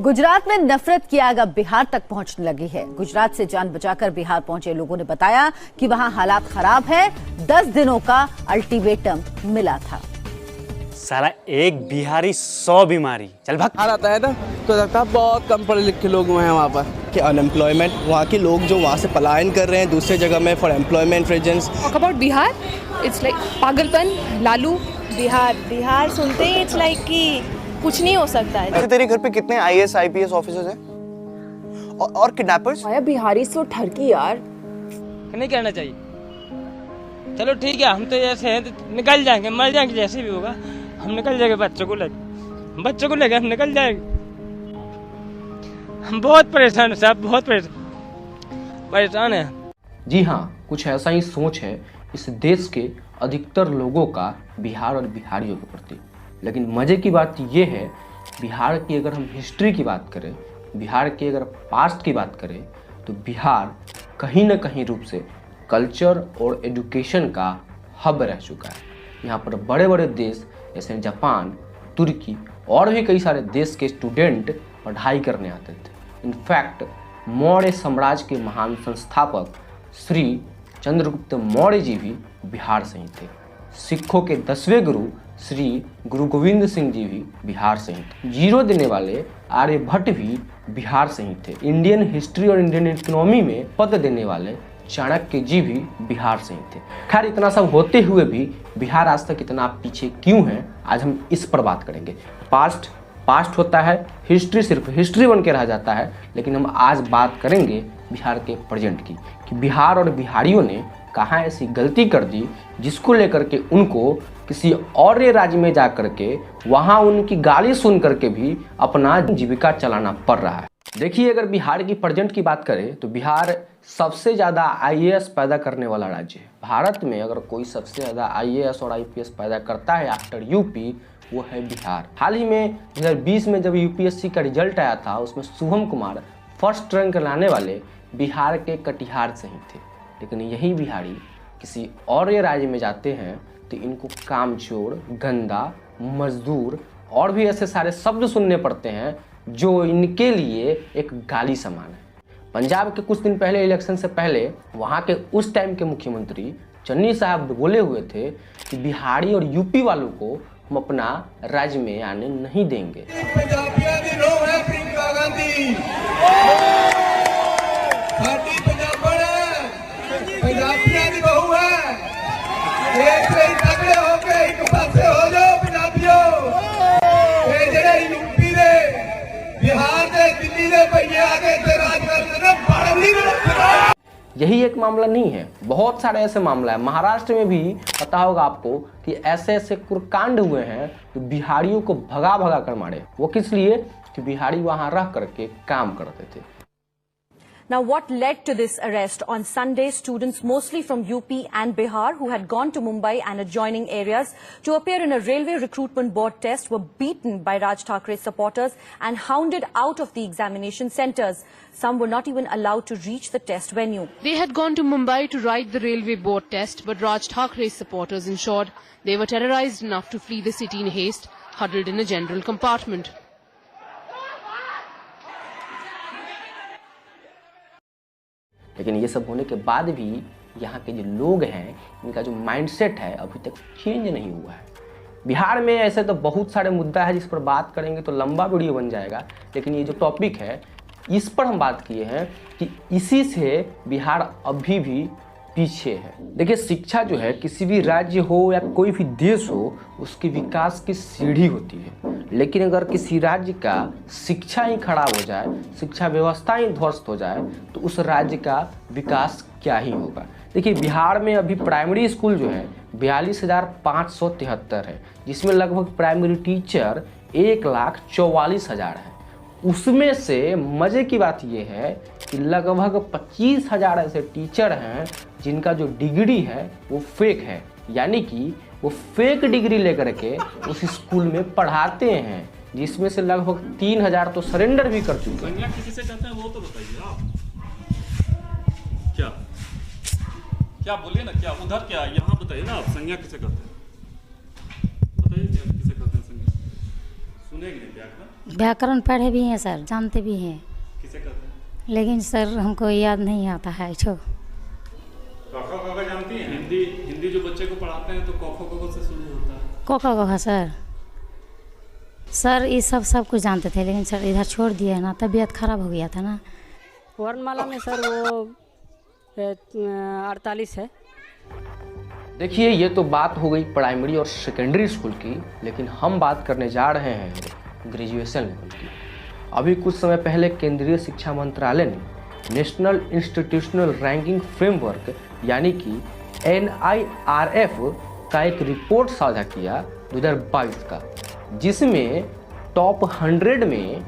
गुजरात में नफरत की आग अब बिहार तक पहुंचने लगी है। गुजरात से जान बचाकर बिहार पहुंचे लोगों ने बताया कि वहां हालात खराब है। 10 दिनों का अल्टीमेटम मिला था। साला एक बिहारी 100 बीमारी। चल भाग। आता है ना तो लगता है बहुत कम पढ़े लिखे लोग हुए हैं वहाँ पर कि अनएम्प्लॉयमेंट, वहाँ के लोग जो वहाँ से पलायन कर रहे हैं दूसरे जगह में for employment reasons. Talk about Bihar, it's like पागलपन, लालू। बिहार सुनते ही इट्स लाइक कि कुछ नहीं हो सकता है। तेरे घर पे कितने IAS IPS ऑफिसर्स हैं और किडनैपर्स? बिहारी सो ठरकी यार। नहीं करना चाहिए। चलो ठीक है, हम तो ऐसे हैं तो निकल जाएंगे, मर जाएंगे जैसे भी होगा, हम निकल जाएंगे। बच्चों को लेकर हम निकल जाएंगे। हम बहुत परेशान हैं साहब, बहुत परेशान हैं। जी हाँ, कुछ ऐसा ही सोच है इस देश के अधिकतर लोगों का बिहार और बिहारियों के प्रति। लेकिन मज़े की बात ये है, बिहार की अगर हम हिस्ट्री की बात करें, बिहार की अगर पास्ट की बात करें, तो बिहार कहीं ना कहीं रूप से कल्चर और एजुकेशन का हब रह चुका है। यहाँ पर बड़े बड़े देश जैसे जापान, तुर्की और भी कई सारे देश के स्टूडेंट पढ़ाई करने आते थे। इनफैक्ट मौर्य साम्राज्य के महान संस्थापक श्री चंद्रगुप्त मौर्य जी भी बिहार से ही थे। सिखों के 10वें गुरु श्री गुरु गोविंद सिंह जी भी बिहार से ही थे। जीरो देने वाले आर्यभट्ट भी बिहार से ही थे। इंडियन हिस्ट्री और इंडियन इकोनॉमी में पद देने वाले चाणक्य जी भी बिहार से ही थे। खैर, इतना सब होते हुए भी बिहार आज तक इतना पीछे क्यों है, आज हम इस पर बात करेंगे। पास्ट होता है, हिस्ट्री सिर्फ हिस्ट्री बन के रह जाता है, लेकिन हम आज बात करेंगे बिहार के प्रेजेंट की, कि बिहार और बिहारियों ने कहाँ ऐसी गलती कर दी जिसको लेकर के उनको किसी और राज्य में जा कर के वहाँ उनकी गाली सुन करके भी अपना जीविका चलाना पड़ रहा है। देखिए, अगर बिहार की प्रेजेंट की बात करें तो बिहार सबसे ज़्यादा IAS पैदा करने वाला राज्य है। भारत में अगर कोई सबसे ज़्यादा IAS और IPS पैदा करता है आफ्टर यूपी, वो है बिहार। हाल ही में 2020 में जब UPSC का रिजल्ट आया था, उसमें शुभम कुमार फर्स्ट रैंक लाने वाले बिहार के कटिहार से ही थे। लेकिन यही बिहारी किसी और राज्य में जाते हैं तो इनको कामचोर, गंदा, मजदूर और भी ऐसे सारे शब्द सुनने पड़ते हैं जो इनके लिए एक गाली समान है। पंजाब के कुछ दिन पहले इलेक्शन से पहले वहाँ के उस टाइम के मुख्यमंत्री चन्नी साहब बोले हुए थे कि बिहारी और यूपी वालों को हम अपना राज्य में आने नहीं देंगे। यही एक मामला नहीं है, बहुत सारे ऐसे मामला है। महाराष्ट्र में भी पता होगा आपको कि ऐसे ऐसे कुरकांड हुए हैं तो बिहारियों को भगा भगा कर मारे। वो किस लिए? कि बिहारी वहां रह करके काम करते थे। Now, what led to this arrest? On Sunday, students mostly from UP and Bihar who had gone to Mumbai and adjoining areas to appear in a railway recruitment board test were beaten by Raj Thakrae's supporters and hounded out of the examination centres. Some were not even allowed to reach the test venue. They had gone to Mumbai to write the railway board test, but Raj Thakrae's supporters ensured they were terrorized enough to flee the city in haste, huddled in a general compartment. लेकिन ये सब होने के बाद भी यहाँ के जो लोग हैं, इनका जो माइंडसेट है अभी तक चेंज नहीं हुआ है। बिहार में ऐसे तो बहुत सारे मुद्दा है जिस पर बात करेंगे तो लंबा वीडियो बन जाएगा, लेकिन ये जो टॉपिक है इस पर हम बात किए हैं कि इसी से बिहार अभी भी पीछे है। देखिए, शिक्षा जो है किसी भी राज्य हो या कोई भी देश हो, उसके विकास की सीढ़ी होती है। लेकिन अगर किसी राज्य का शिक्षा ही खराब हो जाए, शिक्षा व्यवस्था ही ध्वस्त हो जाए, तो उस राज्य का विकास क्या ही होगा। देखिए, बिहार में अभी प्राइमरी स्कूल जो है 42,573 है, जिसमें लगभग प्राइमरी टीचर 1,44,000 है। उसमें से मज़े की बात यह है कि लगभग 25,000 ऐसे टीचर हैं जिनका जो डिग्री है वो फेक है, यानी कि वो फेक डिग्री लेकर के उस स्कूल में पढ़ाते हैं, जिसमें से लगभग 3,000 तो सरेंडर भी कर चुके हैं। संज्ञा किसे कहते हैं वो तो बताइए आप। क्या बोलिए ना, क्या उधर, क्या यहाँ बताइए ना आप, संज्ञा किसे कहते हैं बताइए, क्या किसे कहते हैं संज्ञा। सुने कि नहीं व्याकरण? व्याकरण पढ़े भी हैं सर, जानते भी हैं, किसे कहते हैं? लेकिन सर हमको याद नहीं आता है। छो कॉखा कॉखा जानती हैं? हिंदी जो बच्चे को पढ़ाते हैं तो कॉखा कॉखा से शुरू होता है। कोका कोका सर ये सब कुछ जानते थे, लेकिन सर इधर छोड़ दिए है ना, तबीयत खराब हो गया था ना। वर्णमाला में सर वो 48 है। देखिए, ये तो बात हो गई प्राइमरी और सेकेंडरी स्कूल की, लेकिन हम बात करने जा रहे हैं ग्रेजुएशन लेवल की। अभी कुछ समय पहले केंद्रीय शिक्षा मंत्रालय ने नेशनल इंस्टीट्यूशनल रैंकिंग फ्रेमवर्क यानी कि NIRF का एक रिपोर्ट साझा किया 2022 का, जिसमें टॉप 100 में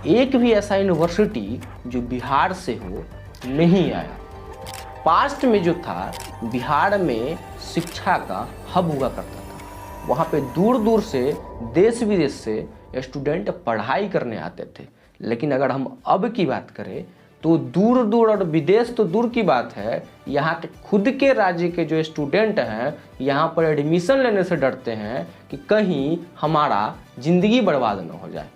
एक भी ऐसा यूनिवर्सिटी जो बिहार से हो नहीं आया। पास्ट में जो था, बिहार में शिक्षा का हब हुआ करता था। वहाँ पे दूर दूर से देश विदेश से स्टूडेंट पढ़ाई करने आते थे। लेकिन अगर हम अब की बात करें तो दूर दूर, और विदेश तो दूर की बात है, यहाँ के खुद के राज्य के जो स्टूडेंट हैं यहाँ पर एडमिशन लेने से डरते हैं कि कहीं हमारा ज़िंदगी बर्बाद न हो जाए।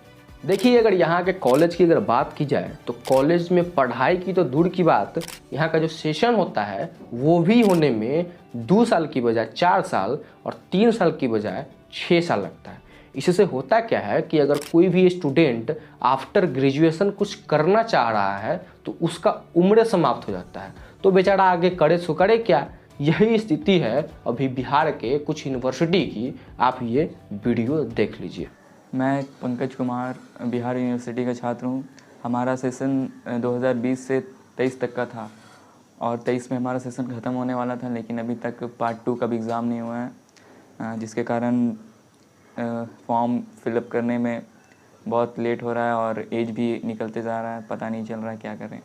देखिए, अगर यहाँ के कॉलेज की अगर बात की जाए तो कॉलेज में पढ़ाई की तो दूर की बात, यहाँ का जो सेशन होता है वो भी होने में 2 साल की बजाय 4 साल और 3 साल की बजाय 6 साल लगता है। इससे होता क्या है कि अगर कोई भी स्टूडेंट आफ्टर ग्रेजुएशन कुछ करना चाह रहा है तो उसका उम्र समाप्त हो जाता है, तो बेचारा आगे करे सो करे क्या। यही स्थिति है अभी बिहार के कुछ यूनिवर्सिटी की। आप ये वीडियो देख लीजिए। मैं पंकज कुमार बिहार यूनिवर्सिटी का छात्र हूँ। हमारा सेशन 2020 से 23 तक का था और 23 में हमारा सेशन ख़त्म होने वाला था, लेकिन अभी तक पार्ट 2 का भी एग्ज़ाम नहीं हुआ है, जिसके कारण फॉर्म फिलअप करने में बहुत लेट हो रहा है और एज भी निकलते जा रहा है, पता नहीं चल रहा है क्या करें।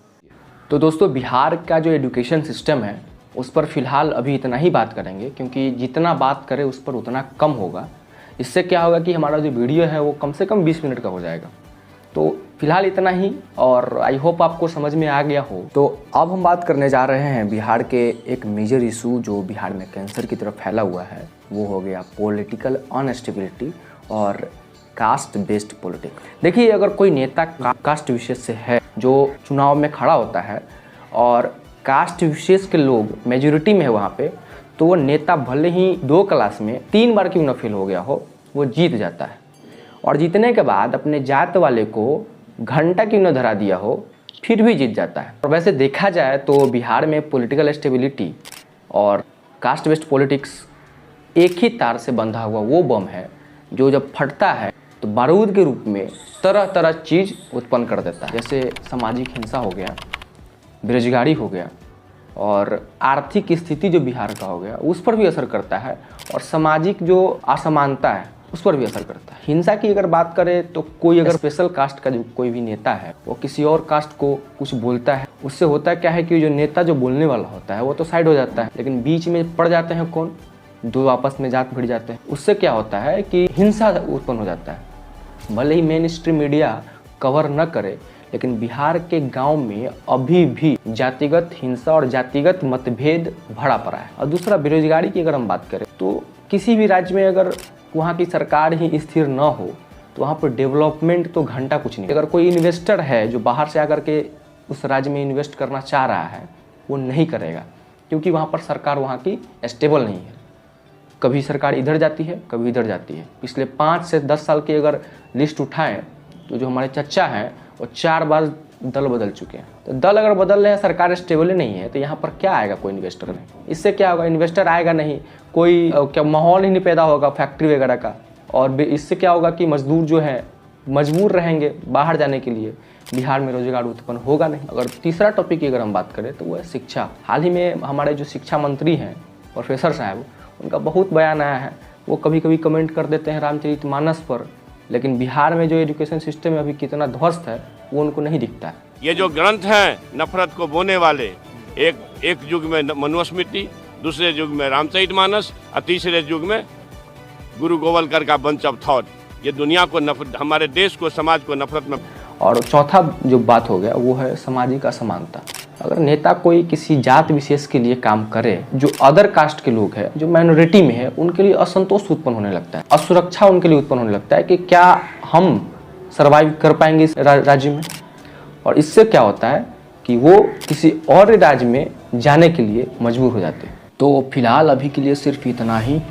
तो दोस्तों, बिहार का जो एजुकेशन सिस्टम है उस पर फ़िलहाल अभी इतना ही बात करेंगे, क्योंकि जितना बात करें उस पर उतना कम होगा। इससे क्या होगा कि हमारा जो वीडियो है वो कम से कम 20 मिनट का हो जाएगा। तो फिलहाल इतना ही, और आई होप आपको समझ में आ गया हो। तो अब हम बात करने जा रहे हैं बिहार के एक मेजर इशू जो बिहार में कैंसर की तरफ फैला हुआ है, वो हो गया पॉलिटिकल अनस्टेबिलिटी और कास्ट बेस्ड पॉलिटिक्स। देखिए, अगर कोई नेता कास्ट विशेष से है जो चुनाव में खड़ा होता है और कास्ट विशेष के लोग मेजोरिटी में है वहाँ पे, तो वो नेता भले ही 2 क्लास में 3 बार क्यों न फेल हो गया हो, वो जीत जाता है। और जीतने के बाद अपने जात वाले को घंटा क्यों न धरा दिया हो, फिर भी जीत जाता है। और वैसे देखा जाए तो बिहार में पॉलिटिकल स्टेबिलिटी और कास्ट बेस्ड पॉलिटिक्स एक ही तार से बंधा हुआ वो बम है जो जब फटता है तो बारूद के रूप में तरह तरह चीज़ उत्पन्न कर देता है। जैसे सामाजिक हिंसा हो गया, बेरोजगारी हो गया, और आर्थिक स्थिति जो बिहार का हो गया उस पर भी असर करता है, और सामाजिक जो असमानता है उस पर भी असर करता है। हिंसा की अगर बात करें तो कोई अगर स्पेशल कास्ट का जो कोई भी नेता है वो किसी और कास्ट को कुछ बोलता है, उससे होता क्या है कि जो नेता जो बोलने वाला होता है वो तो साइड हो जाता है, लेकिन बीच में पड़ जाते हैं कौन, 2 आपस में जात भिड़ जाते हैं। उससे क्या होता है कि हिंसा उत्पन्न हो जाता है। भले ही मेन स्ट्रीम मीडिया कवर न करे, लेकिन बिहार के गांव में अभी भी जातिगत हिंसा और जातिगत मतभेद भरा पड़ा है। और दूसरा, बेरोजगारी की अगर हम बात करें तो किसी भी राज्य में अगर वहाँ की सरकार ही स्थिर न हो तो वहाँ पर डेवलपमेंट तो घंटा कुछ नहीं। अगर कोई इन्वेस्टर है जो बाहर से आकर के उस राज्य में इन्वेस्ट करना चाह रहा है, वो नहीं करेगा, क्योंकि वहाँ पर सरकार वहाँ की स्टेबल नहीं है। कभी सरकार इधर जाती है, कभी इधर जाती है। पिछले 5 से 10 साल की अगर लिस्ट उठाएं तो जो हमारे चच्चा हैं वो 4 बार दल बदल चुके हैं। तो दल अगर बदल रहे हैं, सरकार स्टेबल नहीं है, तो यहाँ पर क्या आएगा कोई इन्वेस्टर नहीं। इससे क्या होगा, इन्वेस्टर आएगा नहीं, कोई क्या माहौल ही नहीं पैदा होगा फैक्ट्री वगैरह का, और इससे क्या होगा कि मजदूर जो है मजबूर रहेंगे बाहर जाने के लिए, बिहार में रोजगार उत्पन्न होगा नहीं। अगर तीसरा टॉपिक की अगर हम बात करें तो वो है शिक्षा। हाल ही में हमारे जो शिक्षा मंत्री हैं प्रोफेसर साहब, उनका बहुत बयान आया है। वो कभी कभी कमेंट कर देते हैं रामचरितमानस पर, लेकिन बिहार में जो एजुकेशन सिस्टम है अभी कितना ध्वस्त है वो उनको नहीं दिखता है। ये जो ग्रंथ हैं नफरत को बोने वाले, एक युग में मनुस्मृति, दूसरे युग में रामचरितमानस और तीसरे युग में गुरु गोवलकर का बंच ऑफ थॉट, ये दुनिया को नफरत, हमारे देश को, समाज को नफरत में। और चौथा जो बात हो गया वो है सामाजिक असमानता। अगर नेता कोई किसी जात विशेष के लिए काम करे, जो अदर कास्ट के लोग हैं, जो माइनॉरिटी में है, उनके लिए असंतोष उत्पन्न होने लगता है, असुरक्षा उनके लिए उत्पन्न होने लगता है कि क्या हम सर्वाइव कर पाएंगे इस राज्य में। और इससे क्या होता है कि वो किसी और राज्य में जाने के लिए मजबूर हो जाते हैं। तो फिलहाल अभी के लिए सिर्फ इतना ही।